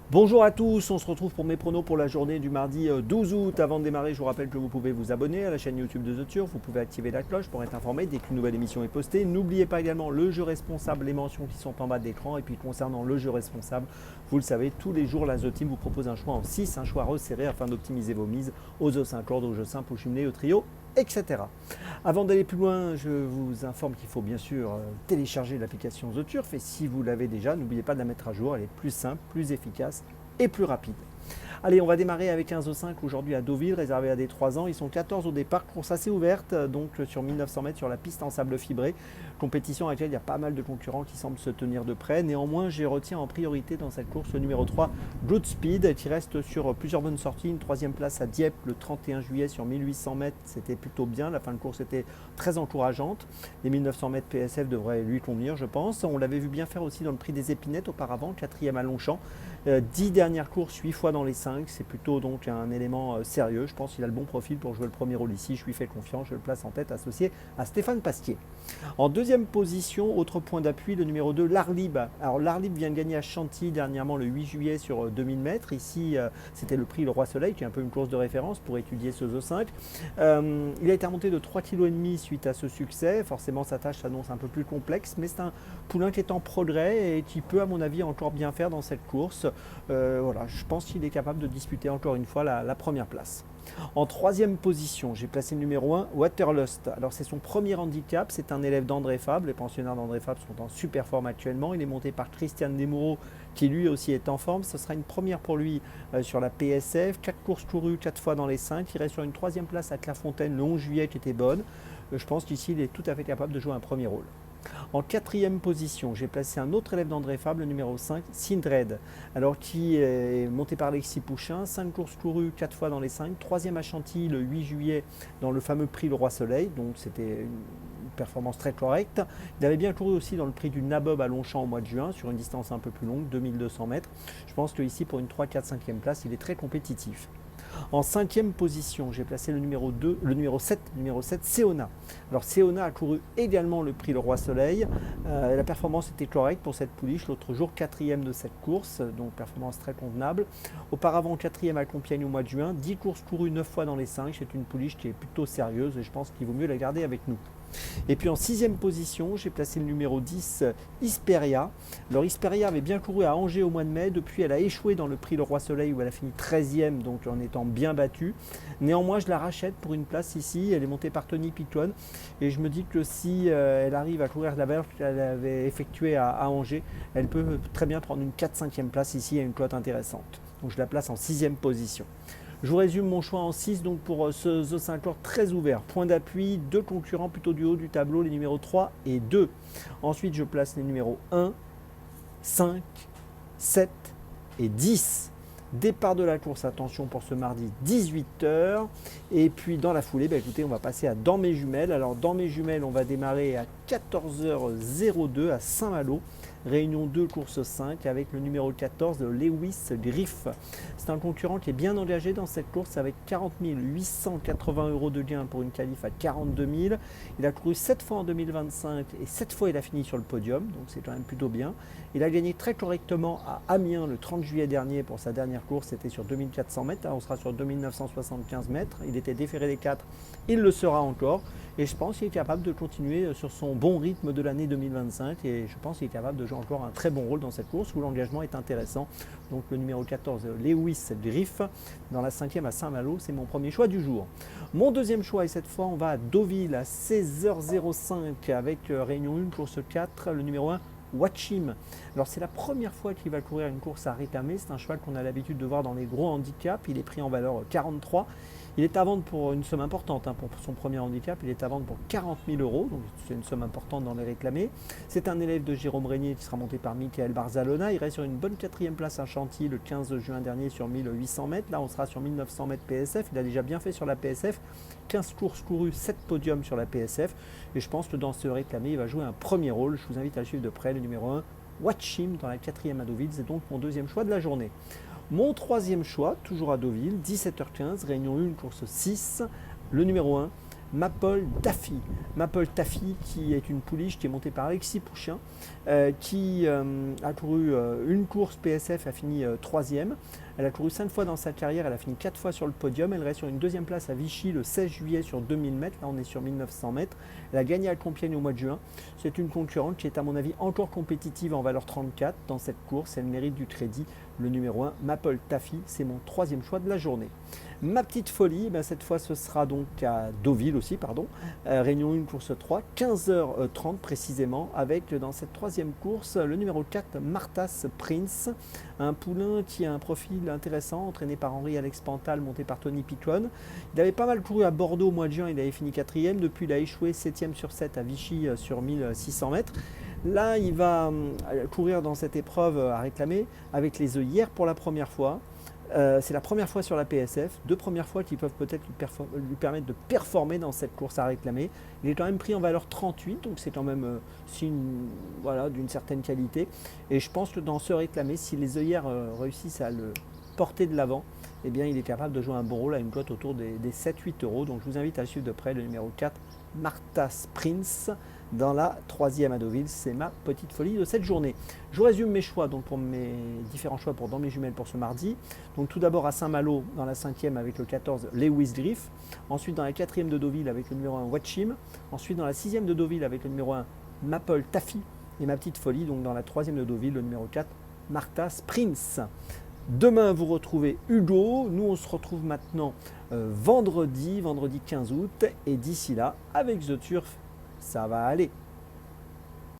Bonjour à tous, on se retrouve pour mes pronos pour la journée du mardi 12 août. Avant de démarrer, je vous rappelle que vous pouvez vous abonner à la chaîne YouTube de The Turf, vous pouvez activer la cloche pour être informé dès qu'une nouvelle émission est postée. N'oubliez pas également le jeu responsable, les mentions qui sont en bas de l'écran. Et puis concernant le jeu responsable, vous le savez, tous les jours, la The Team vous propose un choix en 6, un choix resserré afin d'optimiser vos mises aux os 5 cordes, aux jeux simples, aux jumelés, au trio, etc. Avant d'aller plus loin, je vous informe qu'il faut bien sûr télécharger l'application The Turf et si vous l'avez déjà, n'oubliez pas de la mettre à jour, elle est plus simple, plus efficace et plus rapide. Allez, on va démarrer avec un Zo5 aujourd'hui à Deauville, réservé à des 3 ans. Ils sont 14 au départ, course assez ouverte, donc sur 1900 mètres sur la piste en sable fibré. Compétition à laquelle il y a pas mal de concurrents qui semblent se tenir de près. Néanmoins, je retiens en priorité dans cette course le numéro 3, Goodspeed, qui reste sur plusieurs bonnes sorties. Une troisième place à Dieppe le 31 juillet sur 1800 mètres, c'était plutôt bien. La fin de course était très encourageante. Les 1900 mètres PSF devraient lui convenir, je pense. On l'avait vu bien faire aussi dans le prix des Épinettes auparavant, quatrième à Longchamp. 10 dernières courses, 8 fois dans les 5, c'est plutôt donc un élément sérieux. Je pense qu'il a le bon profil pour jouer le premier rôle ici. Je lui fais confiance, je le place en tête associé à Stéphane Pasquier. En deuxième position, autre point d'appui, le numéro 2, l'Arlib. Alors l'Arlib vient de gagner à Chantilly dernièrement le 8 juillet sur 2000 mètres. Ici, c'était le prix Le Roi Soleil, qui est un peu une course de référence pour étudier ce Zo 5. Il a été remonté de 3,5 kg suite à ce succès. Forcément, sa tâche s'annonce un peu plus complexe, mais c'est un poulain qui est en progrès et qui peut, à mon avis, encore bien faire dans cette course. Voilà, je pense qu'il est capable de disputer encore une fois la première place. En troisième position, j'ai placé le numéro 1, Waterlust. Alors c'est son premier handicap, c'est un élève d'André Fabre. Les pensionnaires d'André Fabre sont en super forme actuellement. Il est monté par Christian Desmoureaux qui lui aussi est en forme. Ce sera une première pour lui sur la PSF. 4 courses courues, 4 fois dans les 5. Il reste sur une troisième place à Clairefontaine le 11 juillet qui était bonne. Je pense qu'ici il est tout à fait capable de jouer un premier rôle. En quatrième position, j'ai placé un autre élève d'André Fabre, le numéro 5, Sindred, alors qui est monté par Alexis Pouchin, 5 courses courues, 4 fois dans les 5, troisième à Chantilly le 8 juillet dans le fameux prix Le Roi Soleil, donc c'était une performance très correcte. Il avait bien couru aussi dans le prix du Nabob à Longchamp au mois de juin, sur une distance un peu plus longue, 2200 mètres. Je pense qu'ici, pour une 3, 4, 5e place, il est très compétitif. En cinquième position, j'ai placé le numéro 2, le numéro 7, Seona. Alors Seona a couru également le prix Le Roi Soleil. La performance était correcte pour cette pouliche. L'autre jour, quatrième de cette course, donc performance très convenable. Auparavant, quatrième à Compiègne au mois de juin. 10 courses courues, 9 fois dans les 5. C'est une pouliche qui est plutôt sérieuse et je pense qu'il vaut mieux la garder avec nous. Et puis en sixième position, j'ai placé le numéro 10, Isperia. Alors Isperia avait bien couru à Angers au mois de mai. Depuis, elle a échoué dans le prix Le Roi Soleil où elle a fini 13e, donc en étant bien battue. Néanmoins, je la rachète pour une place ici. Elle est montée par Tony Pitton. Et je me dis que si elle arrive à courir la valeur qu'elle avait effectuée à Angers, elle peut très bien prendre une 4-5e place ici à une cote intéressante. Donc je la place en sixième position. Je vous résume mon choix en 6 donc pour ce Zo 5 très ouvert. Point d'appui, 2 concurrents plutôt du haut du tableau, les numéros 3 et 2. Ensuite, je place les numéros 1, 5, 7 et 10. Départ de la course, attention pour ce mardi 18h. Et puis dans la foulée, écoutez, on va passer à Dans mes jumelles. Alors dans mes jumelles, on va démarrer à 14h02 à Saint-Malo. Réunion 2, course 5 avec le numéro 14 de Lewis Griff. C'est un concurrent qui est bien engagé dans cette course avec 40 880 € de gain pour une qualif à 42 000. Il a couru 7 fois en 2025 et 7 fois il a fini sur le podium, donc c'est quand même plutôt bien. Il a gagné très correctement à Amiens le 30 juillet dernier pour sa dernière course, c'était sur 2400 mètres, là on sera sur 2975 mètres. Il était déféré des 4, il le sera encore. Et je pense qu'il est capable de continuer sur son bon rythme de l'année 2025 et je pense qu'il est capable de jouer encore un très bon rôle dans cette course où l'engagement est intéressant. Donc le numéro 14, Lewis Griff, dans la 5e à Saint-Malo, c'est mon premier choix du jour. Mon deuxième choix, et cette fois on va à Deauville à 16h05 avec Réunion 1, course 4, le numéro 1, Watchim. Alors c'est la première fois qu'il va courir une course à réclamer, c'est un cheval qu'on a l'habitude de voir dans les gros handicaps, il est pris en valeur 43. Il est à vendre pour une somme importante, pour son premier handicap, il est à vendre pour 40 000 €, donc c'est une somme importante dans les réclamés. C'est un élève de Jérôme Régnier qui sera monté par Michael Barzalona, il reste sur une bonne 4e place à Chantilly le 15 juin dernier sur 1800 mètres, là on sera sur 1900 mètres PSF, il a déjà bien fait sur la PSF, 15 courses courues, 7 podiums sur la PSF, et je pense que dans ce réclamé, il va jouer un premier rôle, je vous invite à le suivre de près, le numéro 1, Watchim dans la 4e à Deauville, c'est donc mon deuxième choix de la journée. Mon troisième choix, toujours à Deauville, 17h15, Réunion 1, course 6, le numéro 1, Maple Taffy. Maple Taffy qui est une pouliche qui est montée par Alexis Pouchin, qui a couru une course PSF, a fini troisième. Elle a couru 5 fois dans sa carrière, elle a fini 4 fois sur le podium. Elle reste sur une deuxième place à Vichy le 16 juillet sur 2000 mètres. Là, on est sur 1900 mètres. Elle a gagné à Compiègne au mois de juin. C'est une concurrente qui est à mon avis encore compétitive en valeur 34 dans cette course. Elle mérite du crédit. Le numéro 1, Maple Taffy, c'est mon troisième choix de la journée. Ma petite folie, ben cette fois ce sera donc à Deauville aussi, Réunion 1, course 3, 15h30 précisément, avec dans cette troisième course le numéro 4, Martas Prince, un poulain qui a un profil intéressant, entraîné par Henri-Alex Pantal, monté par Tony Picon. Il avait pas mal couru à Bordeaux au mois de juin, il avait fini 4e, depuis il a échoué 7e sur 7 à Vichy sur 1600 mètres. Là, il va courir dans cette épreuve à réclamer avec les œillères pour la première fois. C'est la première fois sur la PSF, deux premières fois qui peuvent peut-être lui permettre de performer dans cette course à réclamer. Il est quand même pris en valeur 38, donc c'est quand même signe d'une certaine qualité. Et je pense que dans ce réclamé, si les œillères réussissent à le porter de l'avant, eh bien, il est capable de jouer un bon rôle à une cote autour des 7-8 euros. Donc je vous invite à le suivre de près, le numéro 4, Martas Prince, dans la troisième à Deauville. C'est ma petite folie de cette journée. Je résume mes choix donc pour mes différents choix dans mes jumelles pour ce mardi. Donc tout d'abord à Saint-Malo dans la 5e avec le 14 Lewis Griff. Ensuite dans la 4e de Deauville avec le numéro 1 Watchim. Ensuite dans la 6e de Deauville avec le numéro 1 Maple Taffy. Et ma petite folie donc dans la 3e de Deauville le numéro 4 Martas Prince. Demain, vous retrouvez Hugo. Nous, on se retrouve maintenant vendredi 15 août. Et d'ici là, avec The Turf, ça va aller.